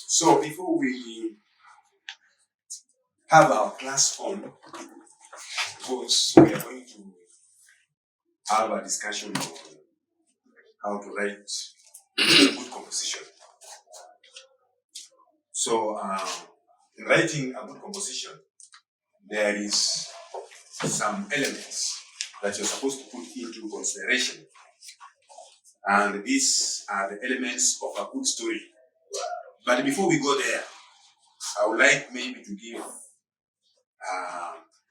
So before we have our class on, because we are going to have a discussion on how to write a good composition. So in writing a good composition, there is some elements that you're supposed to put into consideration. And these are the elements of a good story. But before we go there, I would like maybe to give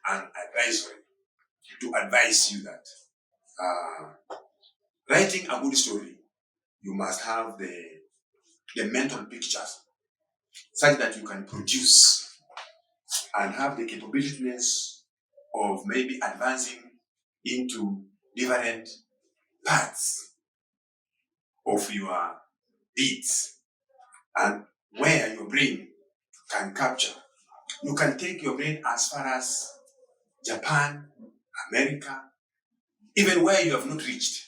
an advisory to advise you that writing a good story, you must have the mental pictures such that you can produce and have the capabilities of maybe advancing into different parts of your beats and where your brain can capture. You can take your brain as far as Japan, America, even where you have not reached.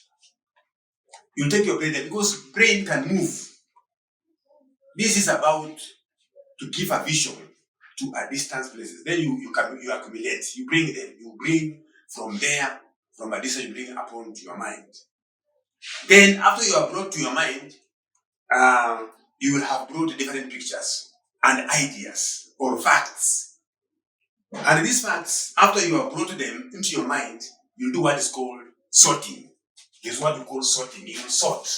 You take your brain there because brain can move. This is about to give a vision to a distant places. Then you accumulate. You bring them. You bring from there, from a distance, you bring upon to your mind. Then after you have brought to your mind, you will have brought different pictures and ideas or facts. And these facts, after you have brought them into your mind, you do what is called sorting. It's what we call sorting. You will sort.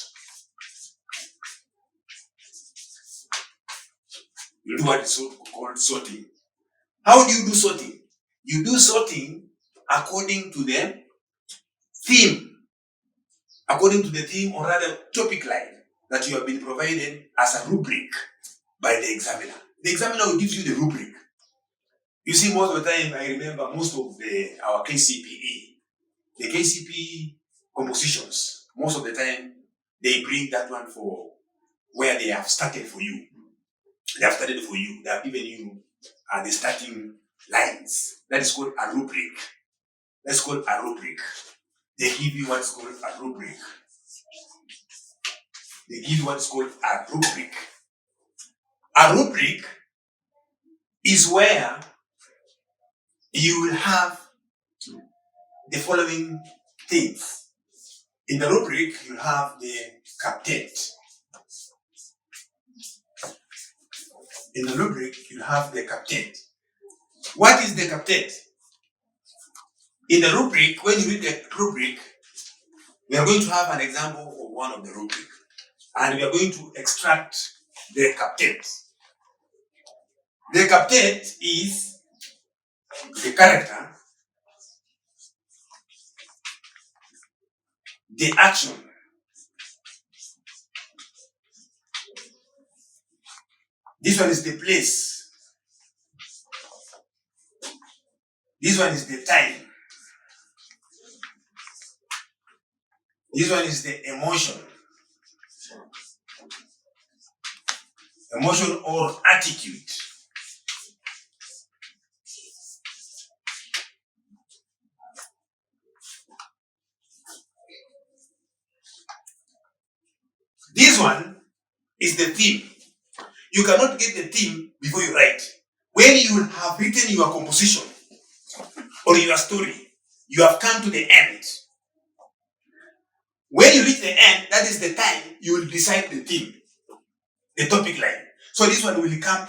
You do what is called sorting. How do you do sorting? You do sorting according to the theme. According to the theme or rather topic line that you have been provided as a rubric by the examiner. The examiner will give you the rubric. You see, most of the time, I remember most of our KCPE, the KCPE compositions, most of the time, they bring that one for where they have started for you. They have started for you. They have given you the starting lines. That is called a rubric. That's called a rubric. They give you what's called a rubric. They give you what's called a rubric. A rubric is where you will have the following things. In the rubric, you have the captet. In the rubric, you have the captet. What is the captet? In the rubric, when you read the rubric, we are going to have an example of one of the rubric. And we are going to extract the captet. The captet is the character, the action, this one is the place, this one is the time, this one is the emotion or attitude. This one is the theme. You cannot get the theme before you write. When you have written your composition or your story, you have come to the end. When you reach the end, that is the time you will decide the theme, the topic line. So this one will come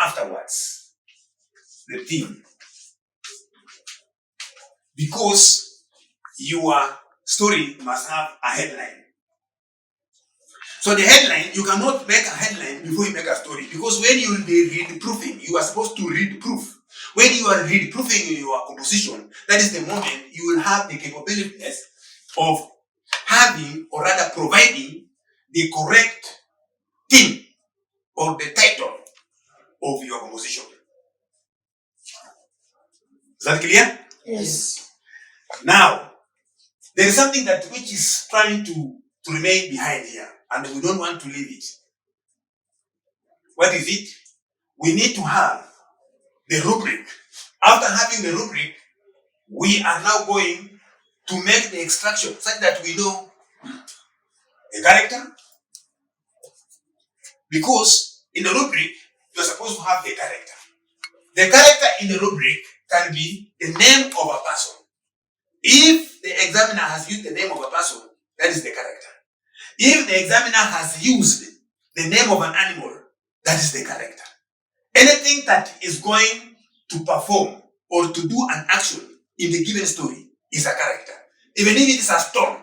afterwards. The theme. Because your story must have a headline. So the headline, you cannot make a headline before you make a story. Because when you will be read proofing, you are supposed to read proof. When you are read proofing your composition, that is the moment you will have the capabilities of having or rather providing the correct theme or the title of your composition. Is that clear? Yes. Now, there is something that which is trying to remain behind here, and we don't want to leave it. What is it? We need to have the rubric After having the rubric, we are now going to make the extraction such that we know a character, because in the rubric, you are supposed to have the character. The character in the rubric can be the name of a person. If the examiner has used the name of a person, that is the character. If the examiner has used the name of an animal, that is the character. Anything that is going to perform or to do an action in the given story is a character. Even if it is a stone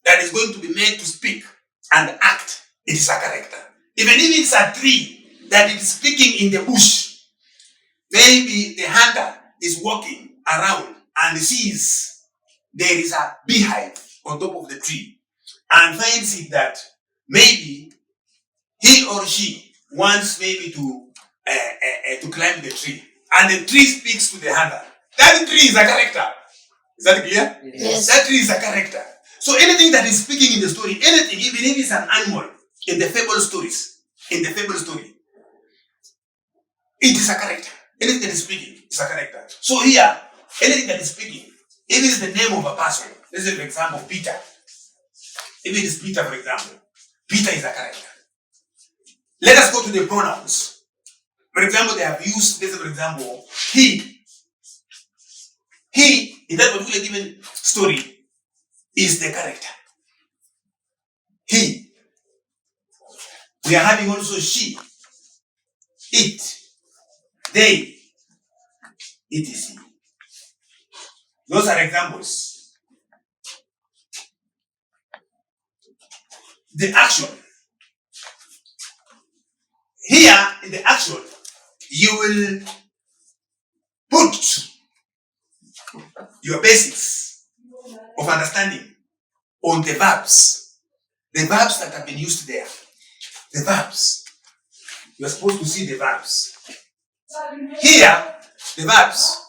that is going to be made to speak and act, it is a character. Even if it is a tree that is speaking in the bush, maybe the hunter is walking around and sees there is a beehive on top of the tree and finds it that maybe he or she wants maybe to climb the tree, and the tree speaks to the hunter. That tree is a character. Is that clear? Yes. That tree is a character. So anything that is speaking in the story, anything, even if it's an animal in the fable stories, it is a character. Anything that is speaking is a character. So here, anything that is speaking, if it is the name of a person, let's say for example, Peter. If it is Peter, for example, Peter is a character. Let us go to the pronouns. For example, they have used, let's say for example, he. He, in that particular given story, is the character. He. We are having also she, it, they, etc. Those are examples. The action. Here, in the action, you will put your basics of understanding on the verbs that have been used there. The verbs. You are supposed to see the verbs. Here, the verbs,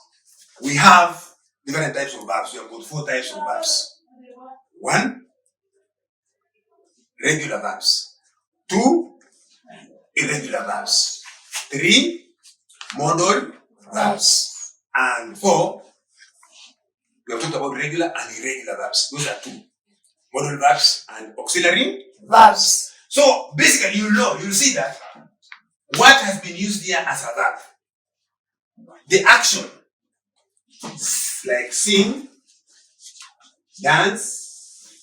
we have different types of verbs. We have got 4 types of verbs. 1, regular verbs. 2, irregular verbs. 3, modal verbs. And 4, we have talked about regular and irregular verbs. Those are 2. Modal verbs and auxiliary verbs. So basically, you'll see that what has been used here as a verb, the action, like sing, dance,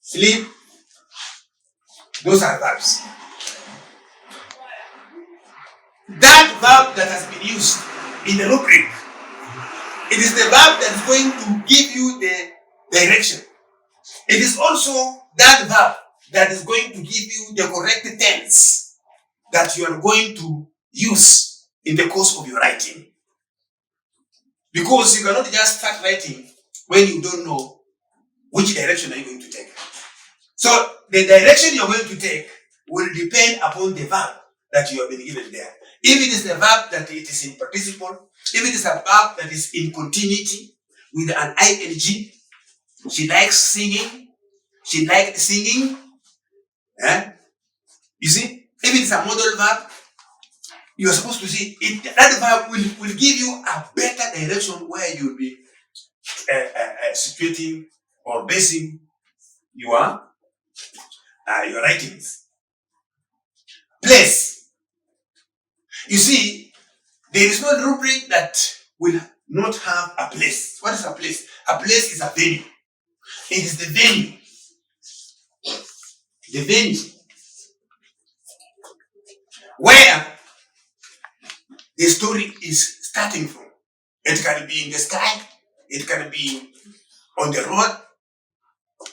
sleep, those are verbs. That verb that has been used in the rubric, it is the verb that is going to give you the direction. It is also that verb that is going to give you the correct tense that you are going to use in the course of your writing. Because you cannot just start writing when you don't know which direction are you going to take. So the direction you're going to take will depend upon the verb that you have been given there. If it is a verb that it is in participle, if it is a verb that is in continuity with an ing, she likes singing, she liked singing. You see, if it is a modal verb, you are supposed to see it. That verb will give you a better direction where you'll be situating or basing your writings. Place. You see, there is no rubric that will not have a place. What is a place? A place is a venue. It is the venue. The venue where the story is starting from. It can be in the sky, it can be on the road,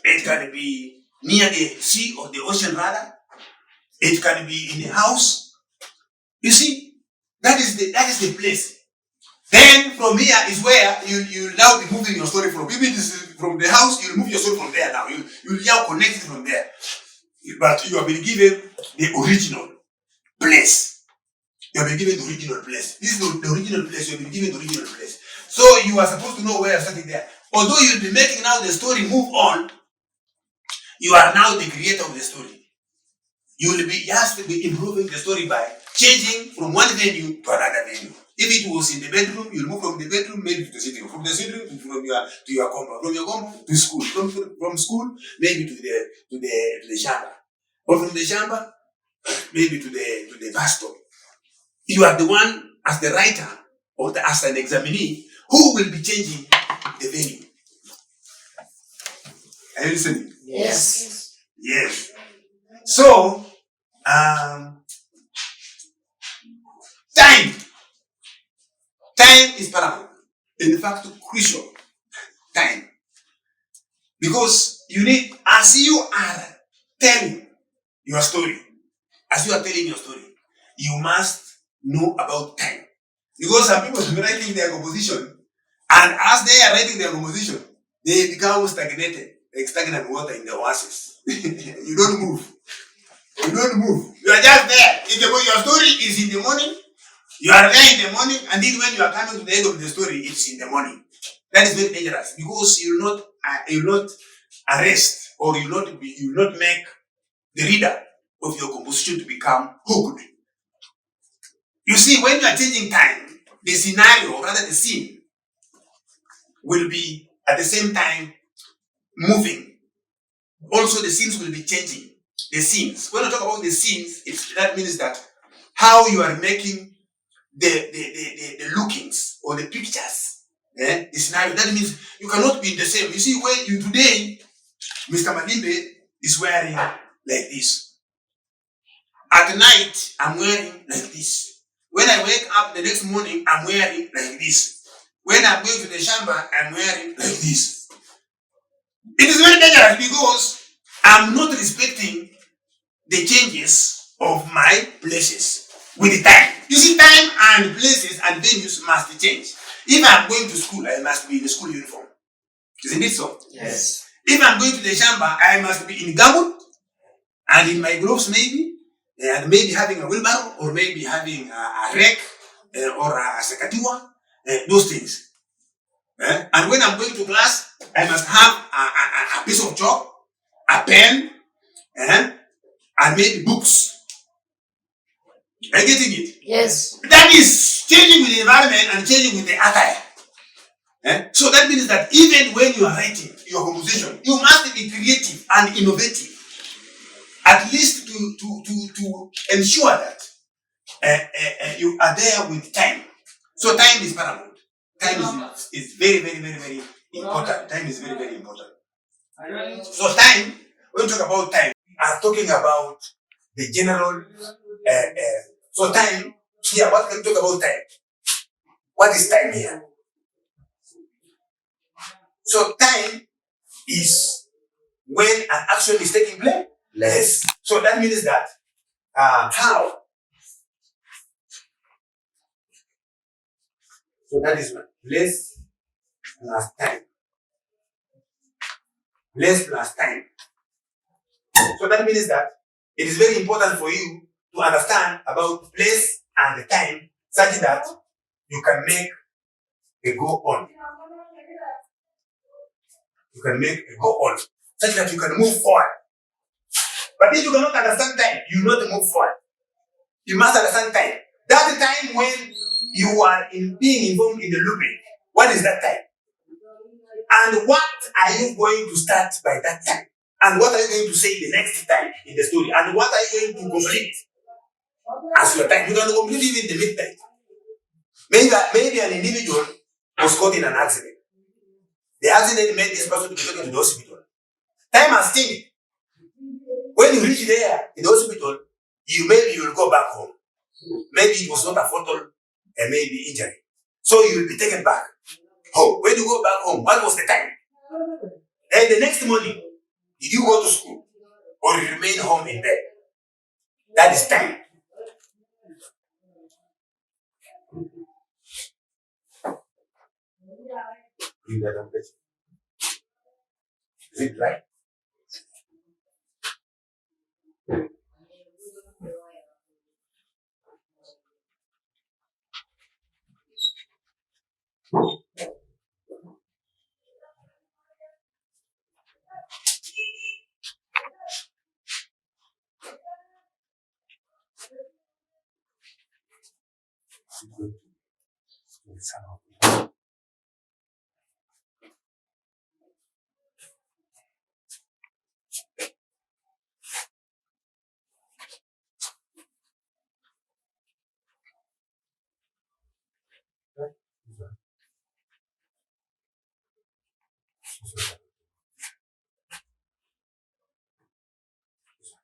it can be near the sea or the ocean rather, it can be in the house. You see, that is the place. Then from here is where you now be moving your story from. If it is from the house, you'll move your story from there now. You'll now connect it from there. But you have been given the original place. You have been given the original place. This is the original place. You have been given the original place. So you are supposed to know where you're starting there. Although you'll be making now the story move on, you are now the creator of the story. You will be just be improving the story by changing from one venue to another venue. If it was in the bedroom, you'll move from the bedroom maybe to the sitting room. From the sitting room to your compound. From your compound to school. From school maybe to the shamba. Or from the shamba maybe to the bus stop. You are the one as the writer or as an examinee who will be changing the venue. Are you listening? Yes. Yes. So, time. Time is paramount. In fact, crucial. Time. Because you need, as you are telling your story, you must know about time. Because some people are writing their composition, and as they are writing their composition, they become stagnated, like stagnant water in the oasis. You don't move. You are just there. Your story is in the morning. You are there in the morning, and then when you are coming to the end of the story, it's in the morning. That is very dangerous because you will not arrest or you will not make the reader of your composition to become hooked. You see, when you are changing time, the scenario, or rather the scene, will be at the same time moving. Also, the scenes will be changing. The scenes. When I talk about the scenes, that means that how you are making the lookings or the pictures, the scenario. That means you cannot be the same. You see, when you today, Mr. Malimbe is wearing like this. At night, I'm wearing like this. When I wake up the next morning, I'm wearing like this. When I'm going to the shamba, I'm wearing like this. It is very dangerous because I'm not respecting the changes of my places with the time. You see, time and places and venues must change. If I'm going to school, I must be in the school uniform. Isn't it so? Yes. If I'm going to the shamba, I must be in gumboot and in my gloves maybe, and maybe having a wheelbarrow or maybe having a rake or a secatiwa, those things. And when I'm going to class, I must have a piece of chalk, a pen, and maybe books. Are you getting it? Yes. That is changing with the environment and changing with the attire. So that means that even when you are writing your composition, you must be creative and innovative, at least to ensure that you are there with time. So time is paramount. Time is very, very, very, very important. Time is very, very important. So time, when we talk about time, we are talking about the general. So time here. What can we talk about time? What is time here? So time is when an action is taking place. Yes. So that means that how. So that is place plus time. Place plus time. So that means that it is very important for you to understand about place and the time such that you can make a go on. You can make a go on such that you can move forward. But if you cannot understand time, you will not move forward. You must understand time. That time when you are being involved in the looping. What is that time? And what are you going to start by that time? And what are you going to say the next time in the story? And what are you going to complete as your time? You can complete even the midnight. Maybe an individual was caught in an accident. The accident made this person to be taken to the hospital. Time has changed. When you reach there in the hospital, you will go back home. Maybe it was not a fatal and maybe injury. So you will be taken back home. When you go back home, what was the time? And the next morning, did you go to school or you remain home in bed? That is time. Bring that up, please. Is it right?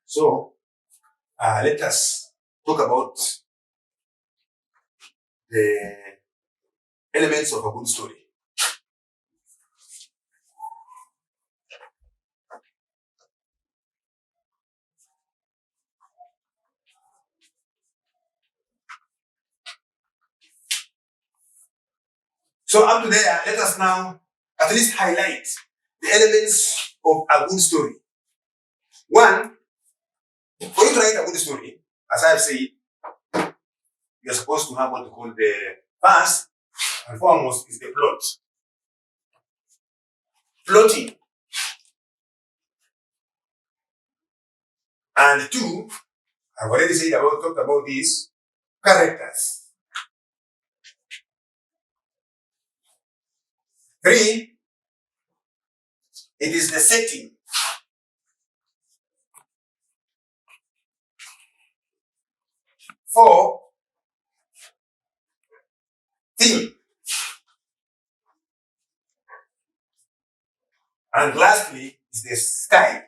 So, let us talk about the elements of a good story. So up to there, let us now at least highlight the elements of a good story. One, for you to write a good story, as I have said, you're supposed to have what we call the first and foremost is the plot. Plotting. And two, I've already talked about this, characters. Three, it is the setting. Four, theme. And lastly is the style.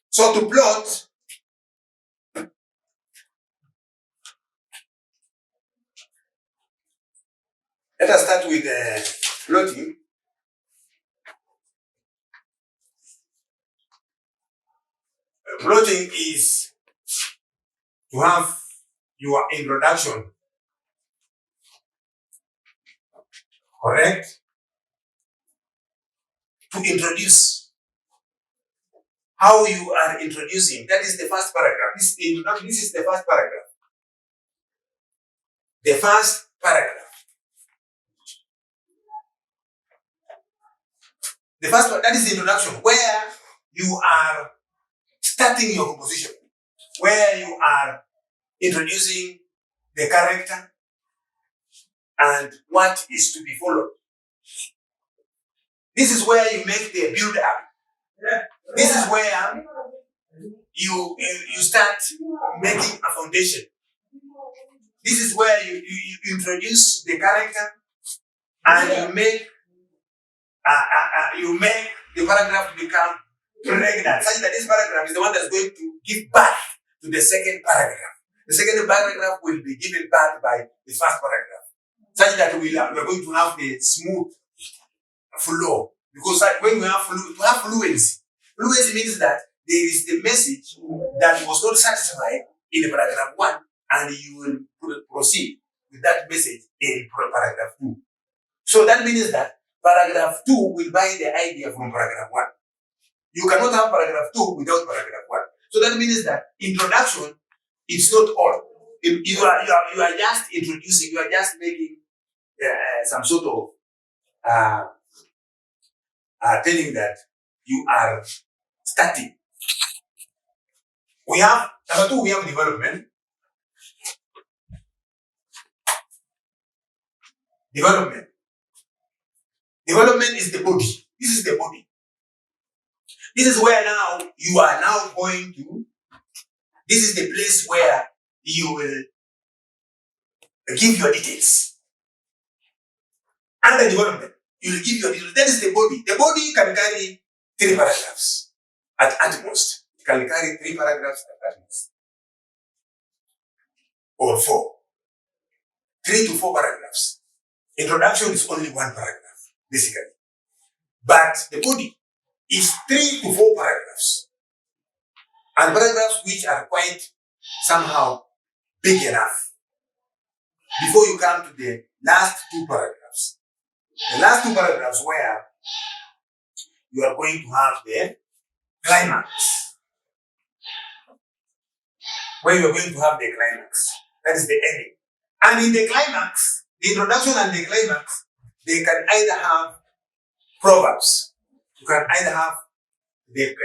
So to plot, let us start with plotting. Plotting is to have your introduction correct, to introduce how you are introducing. That is the first paragraph. This is the first paragraph. The first paragraph. The first one, that is the introduction, where you are starting your composition, where you are introducing the character and what is to be followed. This is where you make the build up. This is where you start making a foundation. This is where you introduce the character and you make the paragraph become pregnant, such that this paragraph is the one that's going to give birth to the second paragraph. The second paragraph will be given birth by the first paragraph, such that we are going to have the smooth flow. Because when we have fluency, fluency means that there is the message that was not satisfied in paragraph 1, and you will proceed with that message in paragraph 2. So that means that paragraph 2 will buy the idea from paragraph 1. You cannot have paragraph 2 without paragraph 1. So that means that introduction is not all. You are just introducing, you are just making some sort of telling that you are starting. We have, number 2, we have development. Development. Development is the body. This is the body. This is where now you are now going to, this is the place where you will give your details. Under development, you will give your details. That is the body. The body can carry 3 paragraphs at most. It can carry 3 paragraphs at most. Or 4. 3 to 4 paragraphs. Introduction is only 1 paragraph, basically. But the body is 3 to 4 paragraphs. And paragraphs which are quite somehow big enough before you come to the last 2 paragraphs. The last 2 paragraphs where you are going to have the climax. Where you are going to have the climax. That is the ending. And in the climax, the introduction and the climax, they can either have proverbs. You can either have the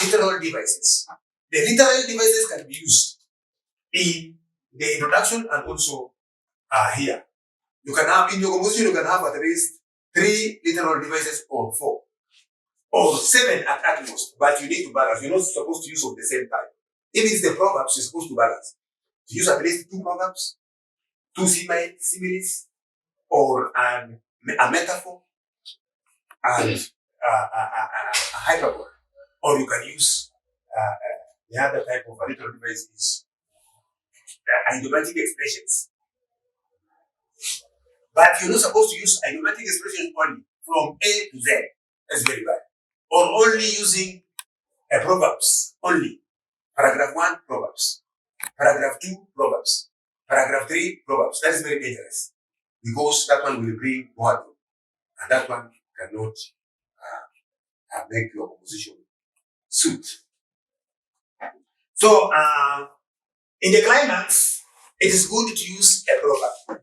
literal devices. The literal devices can be used in the introduction and also here. You can have, in your composition, you can have at least 3 literal devices or 4. Or 7 at most. But you need to balance. You're not supposed to use of the same type. If it's the proverbs, you're supposed to balance. To use at least 2 proverbs, 2 similes, or a metaphor and a hyperbole. Or you can use the other type of little device is idiomatic expressions. But you're not supposed to use idiomatic expressions only from A to Z. That's very bad. Or only using proverbs only. Paragraph 1, proverbs. Paragraph 2, proverbs. Paragraph 3, proverbs. That is very dangerous. Because that one will bring boredom. And that one cannot make your composition suit. So, in the climax, it is good to use a proverb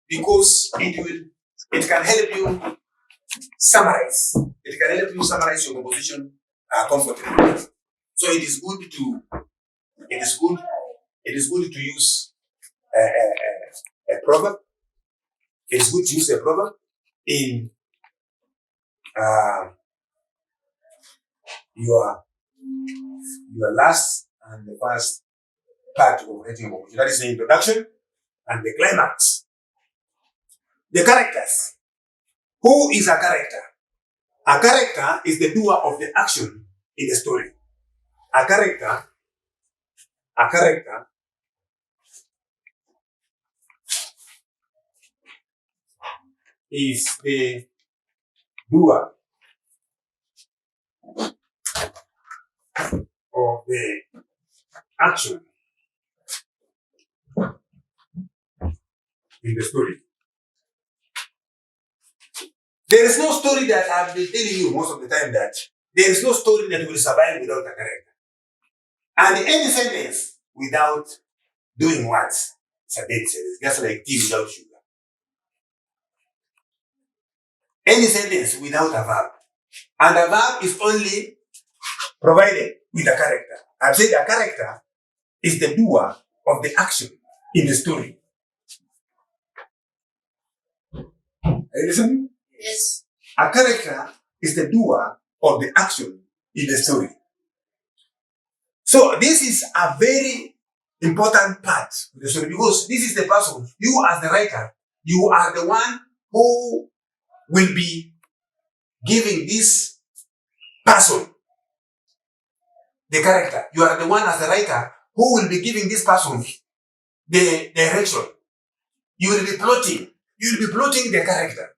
because it can help you summarize. It can help you summarize your composition comfortably. So it is good to use a proverb. It is good to use a proverb in your last and the first part of writing a composition. That is the introduction and the climax. The characters. Who is a character? A character is the doer of the action in the story. A character is the doer of the action in the story. There is no story that I've been telling you most of the time that there is no story that will survive without a character. And any sentence without doing words is a dead sentence, just like tea without sugar. Any sentence without a verb. And a verb is only provided with a character. I've said a character is the doer of the action in the story. Are you listening? Yes. A character is the doer of the action in the story. So this is a very important part of the story because this is the person, you as the writer, you are the one who will be giving this person the character. You are the one as the writer who will be giving this person the direction. You will be plotting. You will be plotting the character.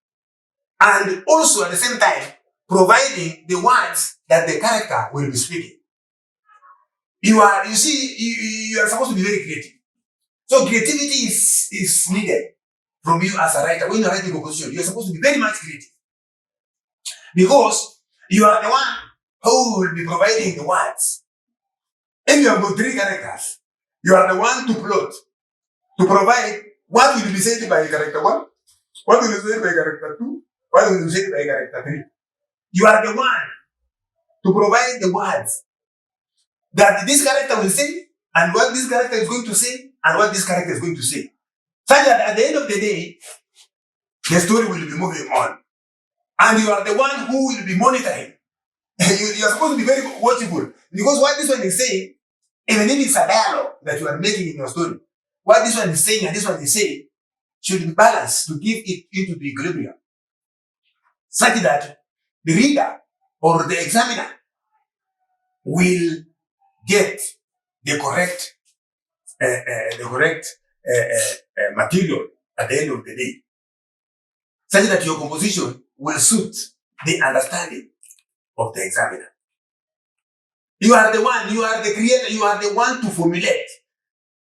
And also at the same time, providing the words that the character will be speaking. You are supposed to be very creative. So creativity is needed from you as a writer. When you are writing a composition, you are supposed to be very much creative. Because you are the one who will be providing the words. If you have got 3 characters, you are the one to plot, to provide what will be said by character 1, what will be said by character 2, what will be said by character 3. You are the one to provide the words that this character will say, and what this character is going to say, and what this character is going to say. Such that at the end of the day, the story will be moving on. And you are the one who will be monitoring. You are supposed to be very watchful. Because what this one is saying, even if it's a dialogue that you are making in your story, what this one is saying and this one is saying should be balanced to give it into the equilibrium. Such that the reader or the examiner will get the correct material at the end of the day. Such that your composition will suit the understanding of the examiner. You are the one, you are the creator, you are the one to formulate.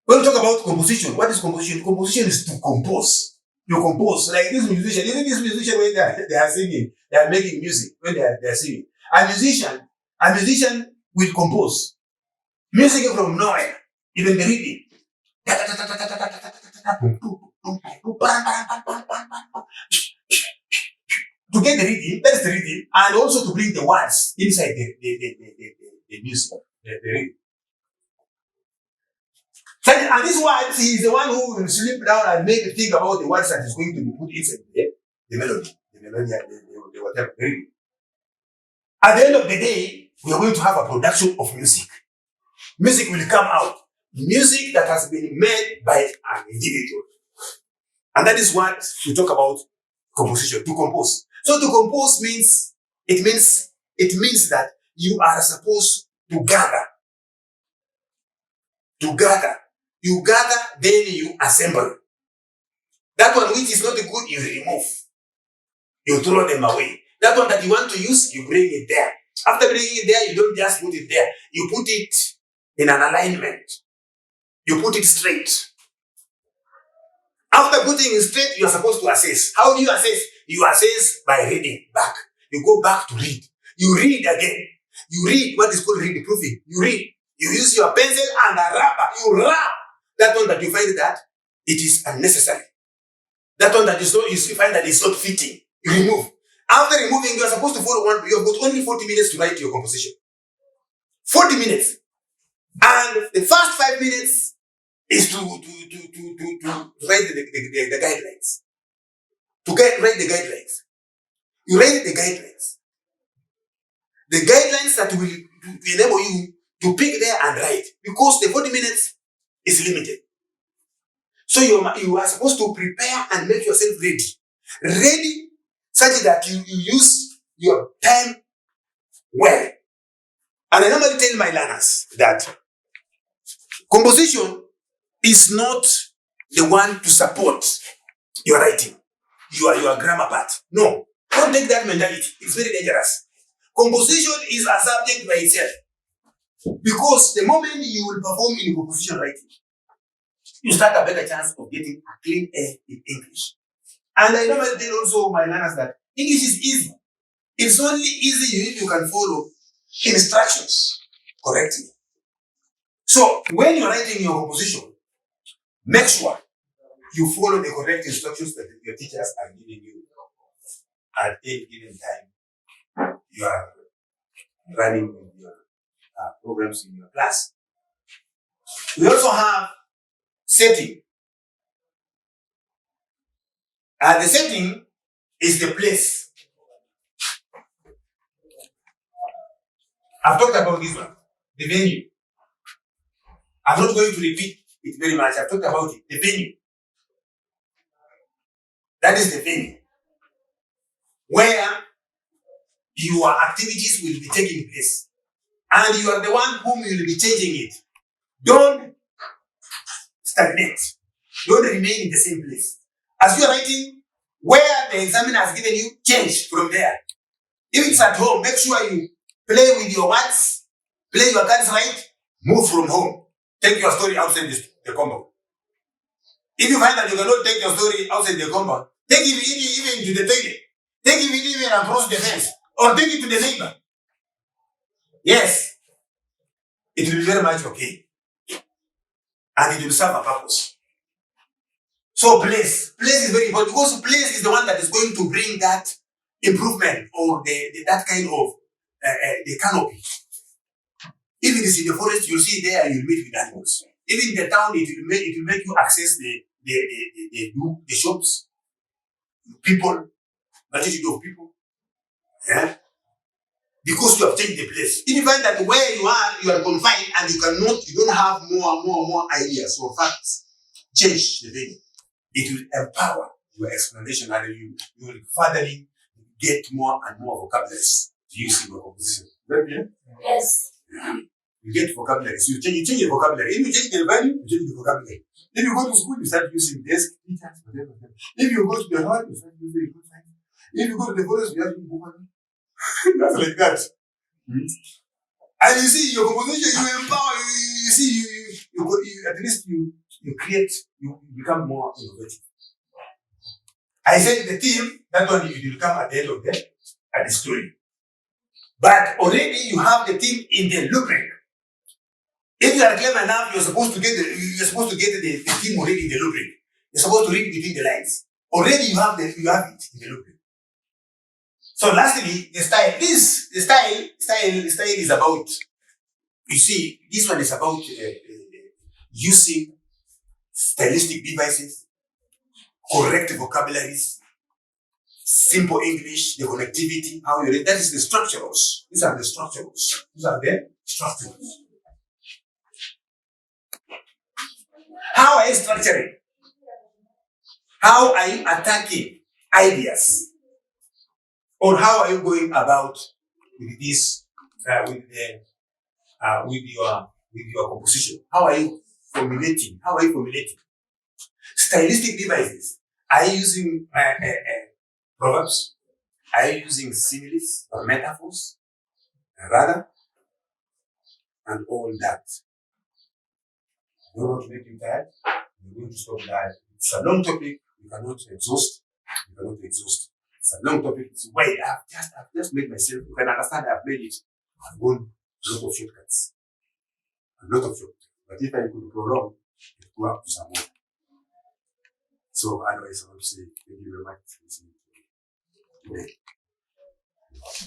When we talk about composition, what is composition? Composition is to compose. You compose. Like this musician, isn't this musician when they are singing, they are making music, when they are singing. A musician will compose. Music from nowhere, even the reading. To get the rhythm, that is the rhythm, and also to bring the words inside the music, the rhythm. And these words, he is the one who will sleep down and make you think about the words that is going to be put inside the melody, the whatever, the rhythm. At the end of the day, we are going to have a production of music. Music will come out. Music that has been made by an individual. And that is what we talk about composition, to compose. So to compose means that you are supposed to gather. To gather. You gather, then you assemble. That one which is not good, you remove. You throw them away. That one that you want to use, you bring it there. After bringing it there, you don't just put it there. You put it in an alignment. You put it straight. After putting it straight, you are supposed to assess. How do you assess? You assess by reading back. You go back to read. You read again. You read what is called reading proofing. You read. You use your pencil and a rubber. You rub that one that you find that it is unnecessary. That one that is not, you find that it's not fitting. You remove. After removing, you are supposed to follow one. You have got only 40 minutes to write your composition. 40 minutes. And the first 5 minutes is to write the guidelines. Write the guidelines. You write the guidelines. The guidelines that will enable you to pick there and write. Because the 40 minutes is limited. So you are supposed to prepare and make yourself ready. Ready such that you use your time well. And I normally tell my learners that composition is not the one to support your writing, your grammar part. No, don't take that mentality. It's very dangerous. Composition is a subject by itself. Because the moment you will perform in composition writing, you start a better chance of getting a clean A in English. And I normally tell also my learners that English is easy. It's only easy if you can follow instructions correctly. So when you're writing your composition, make sure you follow the correct instructions that your teachers are giving you at any given time. You are running your programs in your class. We also have setting. And the setting is the place. I've talked about this one, the venue. I'm not going to repeat it very much. I've talked about it, the venue. That is the venue where your activities will be taking place. And you are the one whom you will be changing it. Don't stagnate. Don't remain in the same place. As you are writing, where the examiner has given you, change from there. If it's at home, make sure you play with your words, play your cards right, move from home. Take your story outside the compound. If you find that you cannot take your story outside the compound, take it even to the toilet. Take it even across the fence. Or take it to the neighbor. Yes. It will be very much okay. And it will serve a purpose. So place is very important because place is the one that is going to bring that improvement or that kind of the canopy. If it is in the forest, you'll see there you'll meet with animals. If in the town, it will make you access the shops, people, multitude of people. Yeah? Because you have changed the place. If you find that where you are confined and you don't have more ideas or facts, change the venue. It will empower your explanation and you will furtherly get more and more vocabularies to use in your composition. Is that clear? Yes. You get vocabulary. So you change your vocabulary. If you change the value, you change the vocabulary. If you go to school, you start using desk, teachers, whatever. If you go to the hall, you start using good science. If you go to the forest, you have to move on. That's like that. And you see, your composition, you empower, you see, you at least you create, you become more innovative. I said the theme, that one you will come at the end of the story. But already you have the theme in the blueprint. If you are clever enough, you're supposed to get the theme already in the blueprint. You're supposed to read between the lines. Already you have it in the blueprint. So lastly, the style. The style is about, you see, this one is about using stylistic devices, correct vocabularies, simple English, the connectivity, how you read. That is the structurals. These are the structurals. How I structure it? How are you attacking ideas? Or how are you going about with this, with your composition? How are you formulating? Stylistic devices. Are you using proverbs? Are you using similes or metaphors? Rather, and all that. I don't want to make you tired. We're going to stop that. It's a long topic. We cannot exhaust. It's a long topic. It's wait. I've just made myself. You can understand. I've made it. I've gone a lot of shortcuts. But if I could prolong, it would go up to some more. So otherwise, I want to say thank you very much for listening to me today.